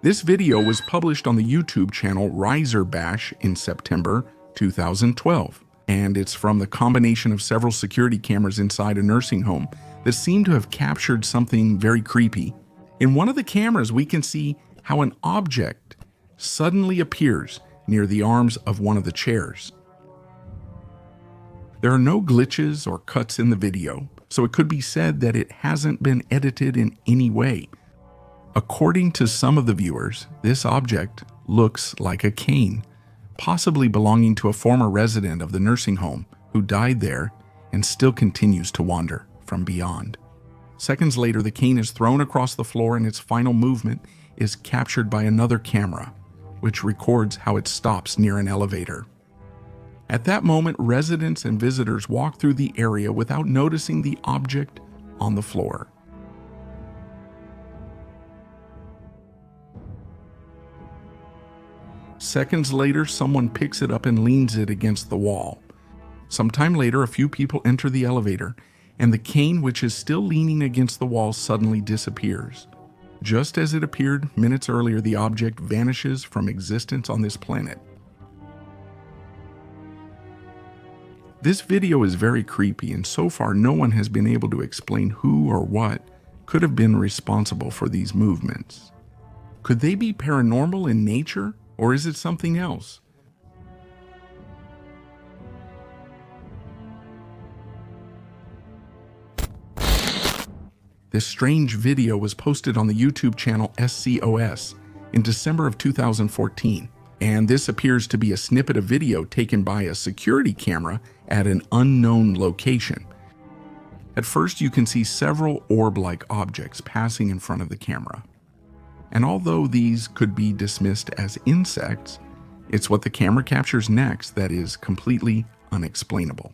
This video was published on the YouTube channel Riser Bash in September 2012, and it's from the combination of several security cameras inside a nursing home that seem to have captured something very creepy. In one of the cameras, we can see how an object suddenly appears near the arms of one of the chairs. There are no glitches or cuts in the video, so it could be said that it hasn't been edited in any way. According to some of the viewers, this object looks like a cane, possibly belonging to a former resident of the nursing home who died there and still continues to wander from beyond. Seconds later, the cane is thrown across the floor and its final movement is captured by another camera, which records how it stops near an elevator. At that moment, residents and visitors walk through the area without noticing the object on the floor. Seconds later, someone picks it up and leans it against the wall. Sometime later, a few people enter the elevator, and the cane, which is still leaning against the wall, suddenly disappears. Just as it appeared minutes earlier, the object vanishes from existence on this planet. This video is very creepy, and so far no one has been able to explain who or what could have been responsible for these movements. Could they be paranormal in nature, or is it something else? This strange video was posted on the YouTube channel SCOS in December of 2014, and this appears to be a snippet of video taken by a security camera at an unknown location. At first, you can see several orb-like objects passing in front of the camera. And although these could be dismissed as insects, it's what the camera captures next that is completely unexplainable.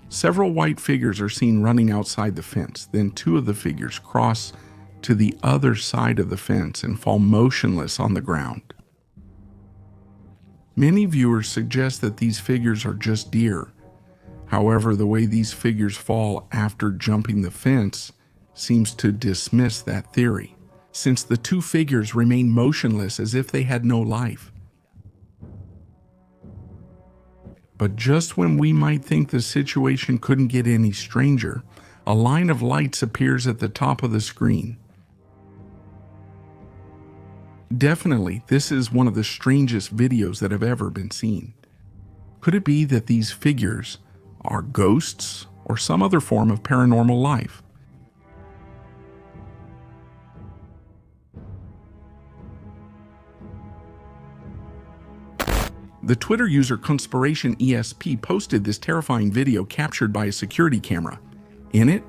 Several white figures are seen running outside the fence. Then two of the figures cross to the other side of the fence and fall motionless on the ground. Many viewers suggest that these figures are just deer. However, the way these figures fall after jumping the fence seems to dismiss that theory, since the two figures remain motionless as if they had no life. But just when we might think the situation couldn't get any stranger, a line of lights appears at the top of the screen. Definitely, this is one of the strangest videos that have ever been seen. Could it be that these figures are ghosts or some other form of paranormal life? The Twitter user ConspirationESP posted this terrifying video captured by a security camera. In it,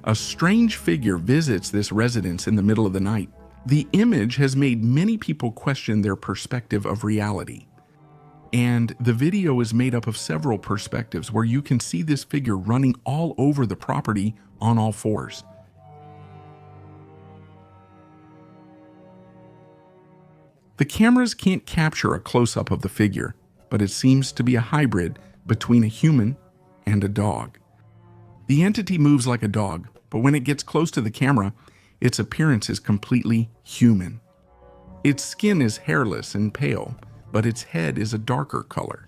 a strange figure visits this residence in the middle of the night. The image has made many people question their perspective of reality. And the video is made up of several perspectives where you can see this figure running all over the property on all fours. The cameras can't capture a close-up of the figure, but it seems to be a hybrid between a human and a dog. The entity moves like a dog, but when it gets close to the camera, its appearance is completely human. Its skin is hairless and pale, but its head is a darker color.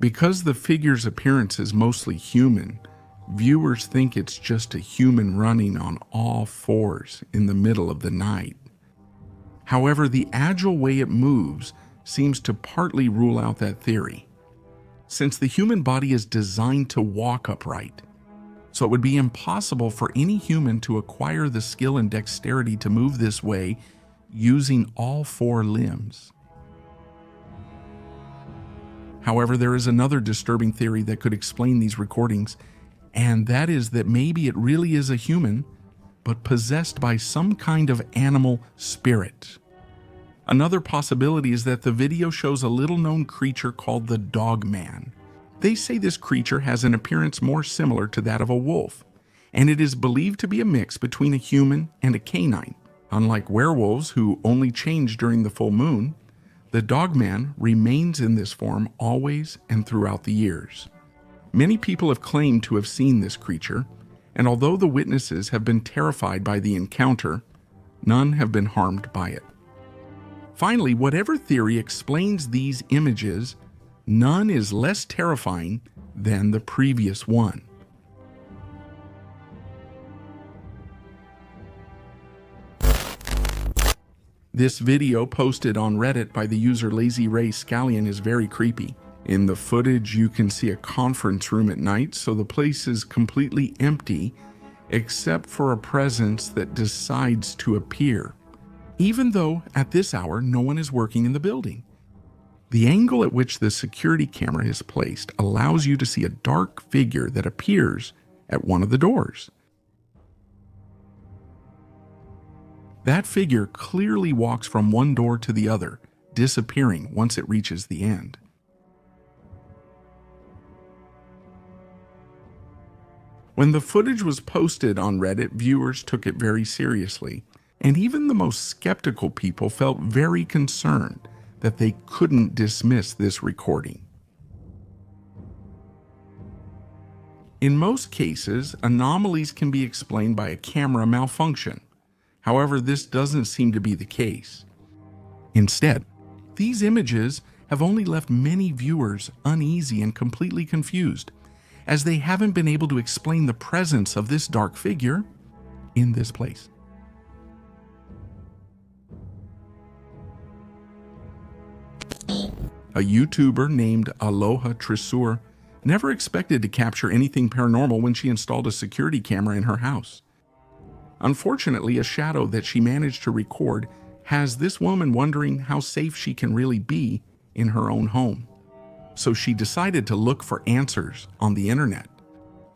Because the figure's appearance is mostly human, viewers think it's just a human running on all fours in the middle of the night. However, the agile way it moves seems to partly rule out that theory, since the human body is designed to walk upright. So it would be impossible for any human to acquire the skill and dexterity to move this way using all four limbs. However, there is another disturbing theory that could explain these recordings, and that is that maybe it really is a human, but possessed by some kind of animal spirit. Another possibility is that the video shows a little-known creature called the Dogman. They say this creature has an appearance more similar to that of a wolf, and it is believed to be a mix between a human and a canine. Unlike werewolves, who only change during the full moon, the Dogman remains in this form always and throughout the years. Many people have claimed to have seen this creature, and although the witnesses have been terrified by the encounter, none have been harmed by it. Finally, whatever theory explains these images, none is less terrifying than the previous one. This video posted on Reddit by the user Lazy Ray Scallion is very creepy. In the footage, you can see a conference room at night, so the place is completely empty, except for a presence that decides to appear, even though at this hour no one is working in the building. The angle at which the security camera is placed allows you to see a dark figure that appears at one of the doors. That figure clearly walks from one door to the other, disappearing once it reaches the end. When the footage was posted on Reddit, viewers took it very seriously, and even the most skeptical people felt very concerned that they couldn't dismiss this recording. In most cases, anomalies can be explained by a camera malfunction. However, this doesn't seem to be the case. Instead, these images have only left many viewers uneasy and completely confused, as they haven't been able to explain the presence of this dark figure in this place. A YouTuber named Aloha Tresur never expected to capture anything paranormal when she installed a security camera in her house. Unfortunately, a shadow that she managed to record has this woman wondering how safe she can really be in her own home. So she decided to look for answers on the internet.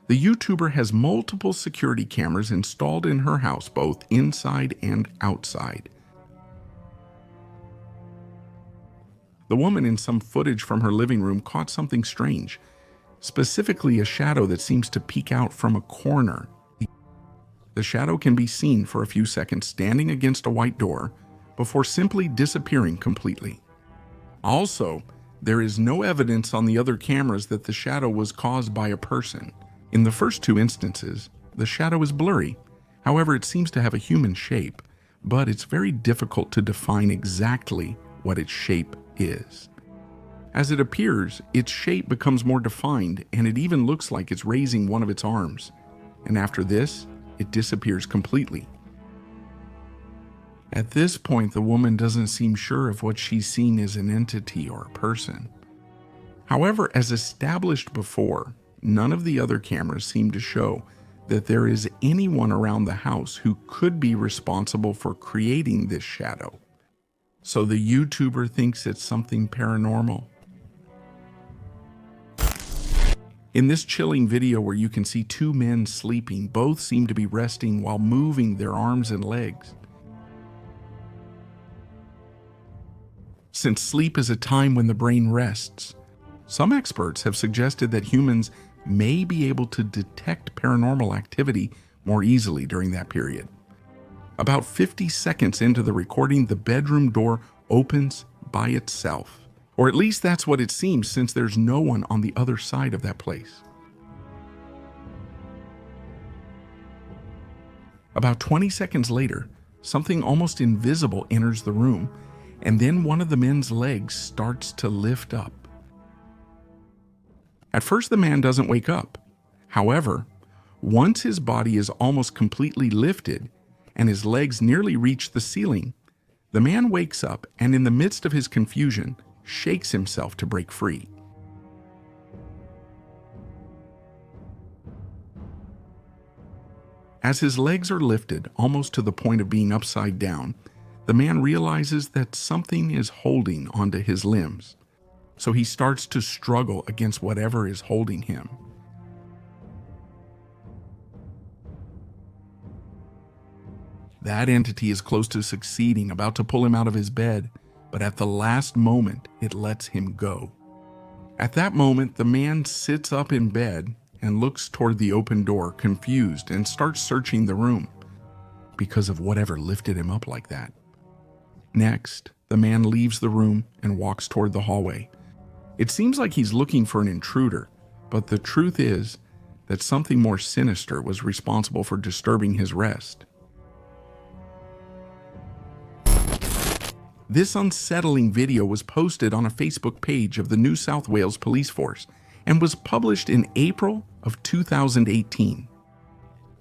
The YouTuber has multiple security cameras installed in her house, both inside and outside. The woman in some footage from her living room caught something strange, specifically a shadow that seems to peek out from a corner. The shadow can be seen for a few seconds standing against a white door before simply disappearing completely. Also, there is no evidence on the other cameras that the shadow was caused by a person. In the first two instances, the shadow is blurry. However, it seems to have a human shape, but it's very difficult to define exactly what its shape is. As it appears, its shape becomes more defined, and it even looks like it's raising one of its arms. And after this, it disappears completely. At this point, the woman doesn't seem sure if what she's seen is an entity or a person. However, as established before, none of the other cameras seem to show that there is anyone around the house who could be responsible for creating this shadow. So the YouTuber thinks it's something paranormal. In this chilling video where you can see two men sleeping, both seem to be resting while moving their arms and legs. Since sleep is a time when the brain rests, some experts have suggested that humans may be able to detect paranormal activity more easily during that period. About 50 seconds into the recording, the bedroom door opens by itself. Or at least that's what it seems, since there's no one on the other side of that place. About 20 seconds later, something almost invisible enters the room, and then one of the men's legs starts to lift up. At first, the man doesn't wake up. However, once his body is almost completely lifted and his legs nearly reach the ceiling, the man wakes up and, in the midst of his confusion, shakes himself to break free. As his legs are lifted almost to the point of being upside down, the man realizes that something is holding onto his limbs, so he starts to struggle against whatever is holding him. That entity is close to succeeding, about to pull him out of his bed, but at the last moment, it lets him go. At that moment, the man sits up in bed and looks toward the open door, confused, and starts searching the room because of whatever lifted him up like that. Next, the man leaves the room and walks toward the hallway. It seems like he's looking for an intruder, But the truth is that something more sinister was responsible for disturbing his rest. This unsettling video was posted on a Facebook page of the New South Wales Police Force and was published in April of 2018.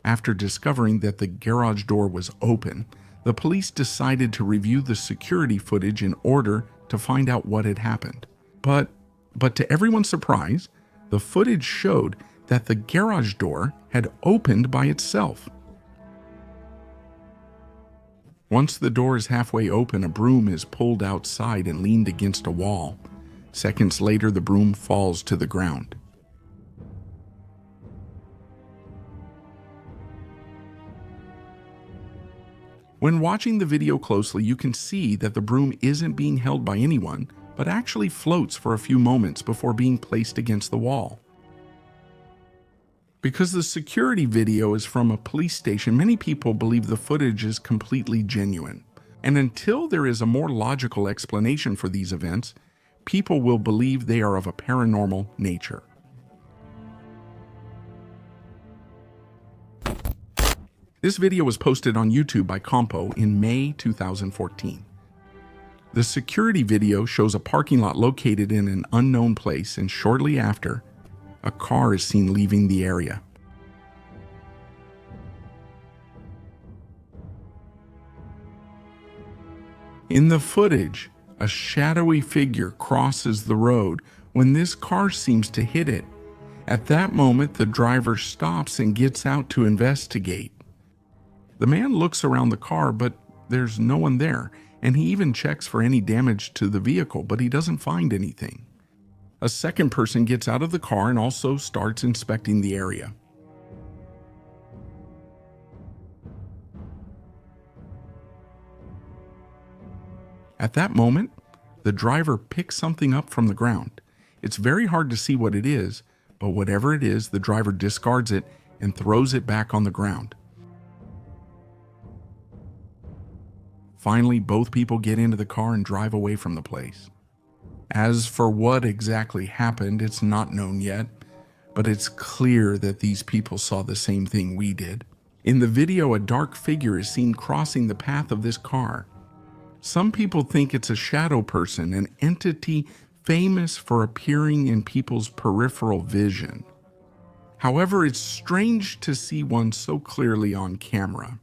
After discovering that the garage door was open, the police decided to review the security footage in order to find out what had happened. But to everyone's surprise, the footage showed that the garage door had opened by itself. Once the door is halfway open, a broom is pulled outside and leaned against a wall. Seconds later, the broom falls to the ground. When watching the video closely, you can see that the broom isn't being held by anyone, but actually floats for a few moments before being placed against the wall. Because the security video is from a police station, many people believe the footage is completely genuine. And until there is a more logical explanation for these events, people will believe they are of a paranormal nature. This video was posted on YouTube by Compo in May 2014. The security video shows a parking lot located in an unknown place, and shortly after, a car is seen leaving the area. In the footage, a shadowy figure crosses the road when this car seems to hit it. At that moment, the driver stops and gets out to investigate. The man looks around the car, but there's no one there, and he even checks for any damage to the vehicle, but he doesn't find anything. A second person gets out of the car and also starts inspecting the area. At that moment, the driver picks something up from the ground. It's very hard to see what it is, but whatever it is, the driver discards it and throws it back on the ground. Finally, both people get into the car and drive away from the place. As for what exactly happened, it's not known yet, but it's clear that these people saw the same thing we did. In the video, a dark figure is seen crossing the path of this car. Some people think it's a shadow person, an entity famous for appearing in people's peripheral vision. However, it's strange to see one so clearly on camera.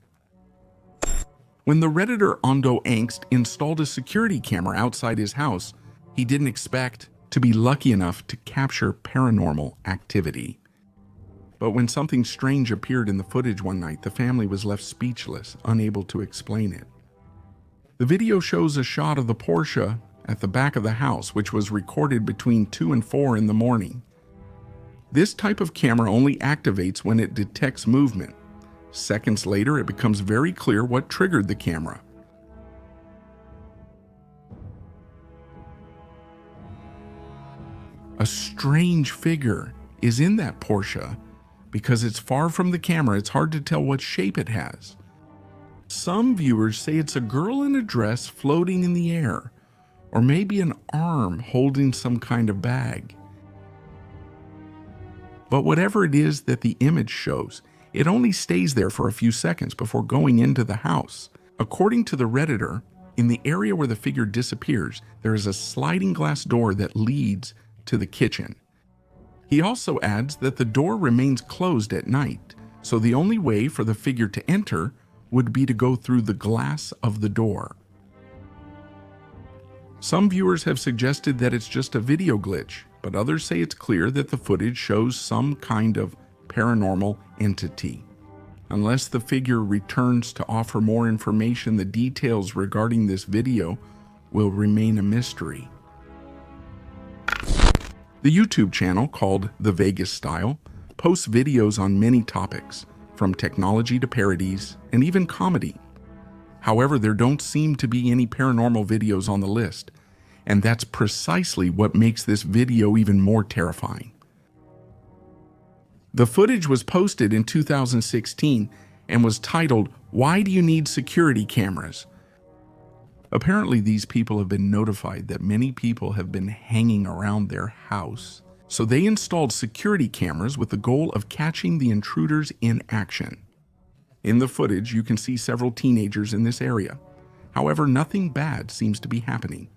When the Redditor Ondo Angst installed a security camera outside his house, he didn't expect to be lucky enough to capture paranormal activity. But when something strange appeared in the footage one night, the family was left speechless, unable to explain it. The video shows a shot of the Porsche at the back of the house, which was recorded between 2 and 4 in the morning. This type of camera only activates when it detects movement. Seconds later, it becomes very clear what triggered the camera. A strange figure is in that Porsche. Because it's far from the camera, it's hard to tell what shape it has. Some viewers say it's a girl in a dress floating in the air, or maybe an arm holding some kind of bag. But whatever it is that the image shows, it only stays there for a few seconds before going into the house. According to the Redditor, in the area where the figure disappears, there is a sliding glass door that leads to the kitchen. He also adds that the door remains closed at night, so the only way for the figure to enter would be to go through the glass of the door. Some viewers have suggested that it's just a video glitch, but others say it's clear that the footage shows some kind of paranormal entity. Unless the figure returns to offer more information, the details regarding this video will remain a mystery. The YouTube channel, called The Vegas Style, posts videos on many topics, from technology to parodies, and even comedy. However, there don't seem to be any paranormal videos on the list, and that's precisely what makes this video even more terrifying. The footage was posted in 2016 and was titled, "Why Do You Need Security Cameras?" Apparently, these people have been notified that many people have been hanging around their house So they installed security cameras with the goal of catching the intruders in action. In the footage, you can see several teenagers in this area. However, nothing bad seems to be happening.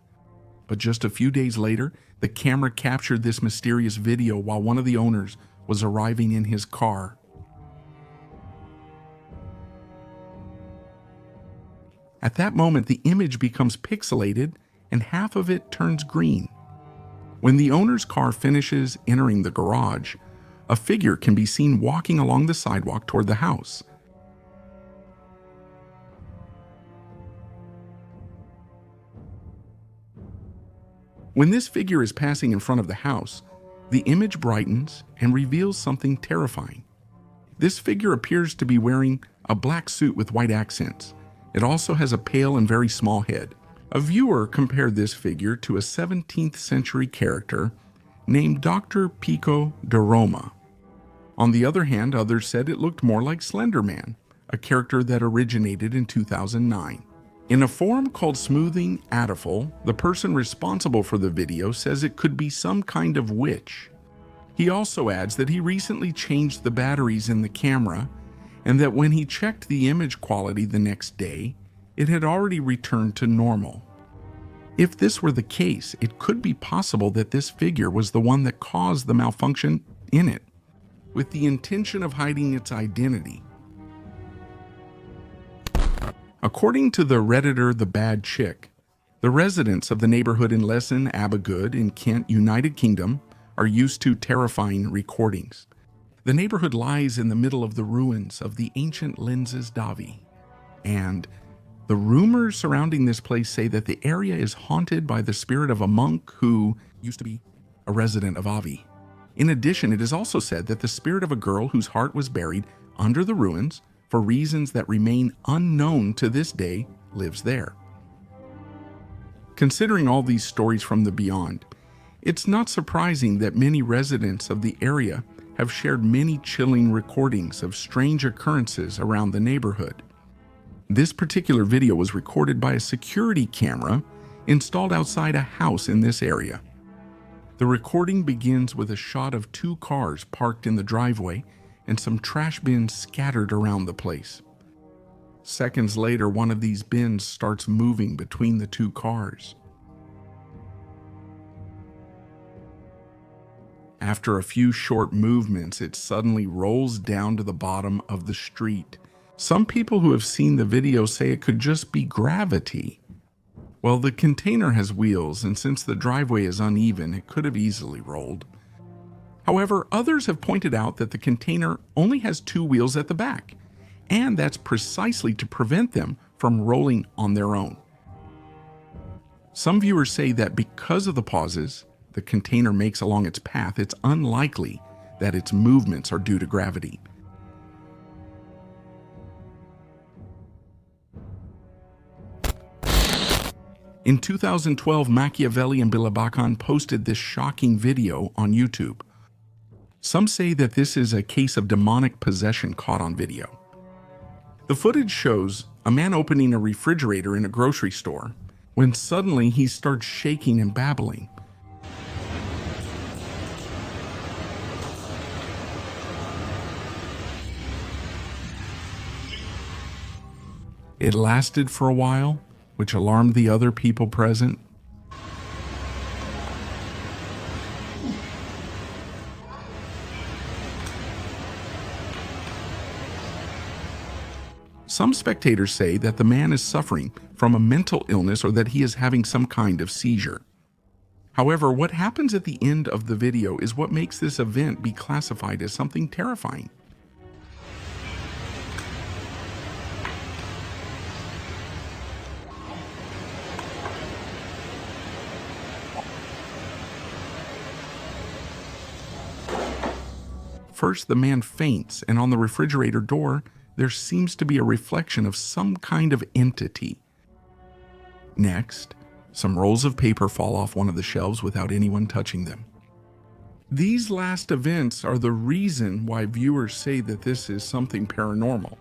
But just a few days later, the camera captured this mysterious video while one of the owners was arriving in his car. At that moment, the image becomes pixelated and half of it turns green. When the owner's car finishes entering the garage, a figure can be seen walking along the sidewalk toward the house. When this figure is passing in front of the house, the image brightens and reveals something terrifying. This figure appears to be wearing a black suit with white accents. It also has a pale and very small head. A viewer compared this figure to a 17th century character named Dr. Pico de Roma. On the other hand, others said it looked more like Slender Man, a character that originated in 2009. In a forum called Smoothing Adiful, the person responsible for the video says it could be some kind of witch. He also adds that he recently changed the batteries in the camera and that when he checked the image quality the next day, it had already returned to normal. If this were the case, it could be possible that this figure was the one that caused the malfunction in it, with the intention of hiding its identity. According to the Redditor The Bad Chick, the residents of the neighborhood in Lesson Abagood in Kent, United Kingdom, are used to terrifying recordings. The neighborhood lies in the middle of the ruins of the ancient Lenses Davi, and the rumors surrounding this place say that the area is haunted by the spirit of a monk who used to be a resident of Avi. In addition, it is also said that the spirit of a girl whose heart was buried under the ruins for reasons that remain unknown to this day lives there. Considering all these stories from the beyond, it's not surprising that many residents of the area have shared many chilling recordings of strange occurrences around the neighborhood. This particular video was recorded by a security camera installed outside a house in this area. The recording begins with a shot of two cars parked in the driveway and some trash bins scattered around the place. Seconds later, one of these bins starts moving between the two cars. After a few short movements, it suddenly rolls down to the bottom of the street. Some people who have seen the video say it could just be gravity. Well, the container has wheels, and since the driveway is uneven, it could have easily rolled. However, others have pointed out that the container only has two wheels at the back, and that's precisely to prevent them from rolling on their own. Some viewers say that because of the pauses the container makes along its path, it's unlikely that its movements are due to gravity. In 2012, Machiavelli and Bilibacan posted this shocking video on YouTube. Some say that this is a case of demonic possession caught on video. The footage shows a man opening a refrigerator in a grocery store when suddenly he starts shaking and babbling. It lasted for a while, which alarmed the other people present. Some spectators say that the man is suffering from a mental illness or that he is having some kind of seizure. However, what happens at the end of the video is what makes this event be classified as something terrifying. First, the man faints, and on the refrigerator door, there seems to be a reflection of some kind of entity. Next, some rolls of paper fall off one of the shelves without anyone touching them. These last events are the reason why viewers say that this is something paranormal.